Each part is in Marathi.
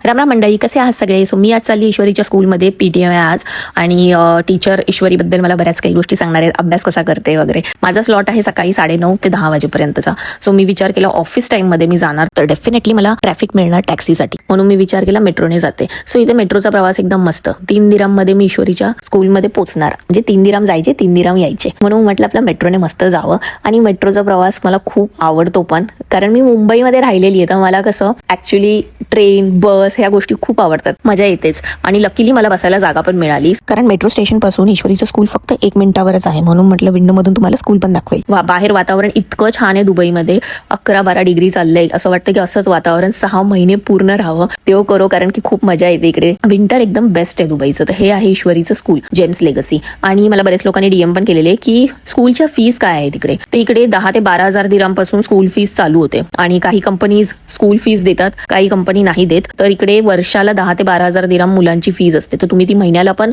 रामराम मंडळी, कसे आहात सगळे? सो मी आज चालली ईश्वरीच्या स्कूलमध्ये पीटीएम आहे आज आणि टीचर ईश्वरीबद्दल मला बऱ्याच काही गोष्टी सांगणार आहेत, अभ्यास कसा करते वगैरे. माझा स्लॉट आहे सकाळी 9:30 ते 10 वाजेपर्यंतचा. सो मी विचार केला ऑफिस टाइममध्ये मी जाणार तर डेफिनेटली मला ट्रॅफिक मिळणार टॅक्सीसाठी, म्हणून मी विचार केला मेट्रोने जाते. सो इथे मेट्रोचा प्रवास एकदम मस्त. 3 दिराममध्ये मी ईश्वरीच्या स्कूलमध्ये पोहोचणार, म्हणजे 3 दिराम जायचे 3 दिराम यायचे, म्हणून म्हटलं आपला मेट्रोने मस्त जावं. आणि मेट्रोचा प्रवास मला खूप आवडतो पण, कारण मी मुंबईमध्ये राहिलेली आहे तर मला कसं ऍक्च्युली ट्रेन बस ह्या गोष्टी खूप आवडतात, मजा येतेच. आणि लकीली मला बसायला जागा पण मिळाली, कारण मेट्रो स्टेशन पासून ईश्वरीचं स्कूल फक्त 1 मिनिटावरच आहे, म्हणून म्हटलं विंडो मधून तुम्हाला स्कूल पण दाखवेल. बाहेर वातावरण इतकं छान आहे दुबईमध्ये, 11-12 डिग्री चाललंय. असं वाटतं की असंच वातावरण 6 महिने पूर्ण राहावं, तेव्हा करो, कारण की खूप मजा येते इकडे. विंटर एकदम बेस्ट आहे दुबईचं. तर हे आहे ईश्वरीचं स्कूल, जेम्स लेगसी. आणि मला बरेच लोकांनी डीएम पण केलेले की स्कूलच्या फीस काय आहे तिकडे. तर इकडे 10 ते 12,000 दिरांपासून स्कूल फीस चालू होते, आणि काही कंपनीज स्कूल फीस देतात, काही कंपनी नाही देत. तर इकडे वर्षाला 10 ते 12,000 दिराम मुलांची फीज असते. तर तुम्ही ती महिन्याला पण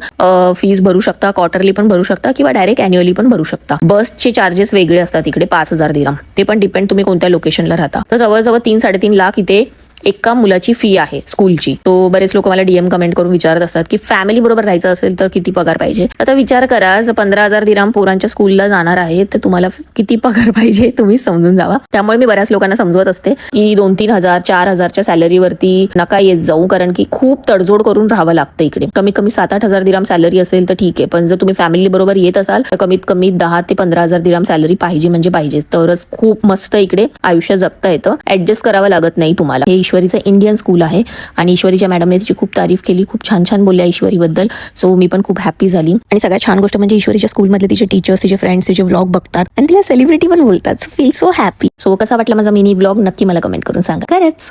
फीस भरू शकता, क्वार्टरली पण भरू शकता, किंवा डायरेक्ट अॅन्युअली पण भरू शकता. बसचे चार्जेस वेगळे असतात इकडे, 5,000 दिराम. ते पण डिपेंड तुम्ही कोणत्या लोकेशनला राहता. तर जवळजवळ 3-3.5 लाख इथे एका मुलाची फी आहे स्कूलची. तो बरेच लोक मला डीएम कमेंट करून विचारत असतात की फॅमिली बरोबर राहायचं असेल तर किती पगार पाहिजे. आता विचार करा, जर 15,000 दिराम पोरांच्या स्कूलला जाणार आहे तर तुम्हाला किती पगार पाहिजे तुम्ही समजून जावा. त्यामुळे मी बऱ्याच लोकांना समजवत असते की 2-3 हजार 4 हजारच्या सॅलरीवरती नका येत जाऊ, कारण की खूप तडजोड करून राहावं लागतं इकडे. कमीत कमी 7-8 हजार दिराम सॅलरी असेल तर ठीक आहे, पण जर तुम्ही फॅमिली बरोबर येत असाल तर कमीत कमी 10 ते 15,000 दिराम सॅलरी पाहिजे म्हणजे पाहिजे, तरच खूप मस्त इकडे आयुष्य जगता येतं. ऍडजस्ट करावं लागत नाही तुम्हाला. हे ईश्वरीचं इंडियन स्कूल आहे आणि ईश्वरीच्या मॅडमने तिची खूप तारीफ केली, खूप छान छान बोलल्या ईश्वरीबद्दल. सो मी पण खूप हॅपी झाली. आणि सगळ्यात छान गोष्ट म्हणजे ईश्वरीच्या स्कूलमधले तिचे टीचर्स, तिचे फ्रेंड्स तिचे व्लॉग बघतात आणि तिला सेलिब्रिटी पण बोलतात. Feel so happy. सो कसा वाटला माझा मिनी व्लॉग नक्की मला कमेंट करून सांगा. खरंच.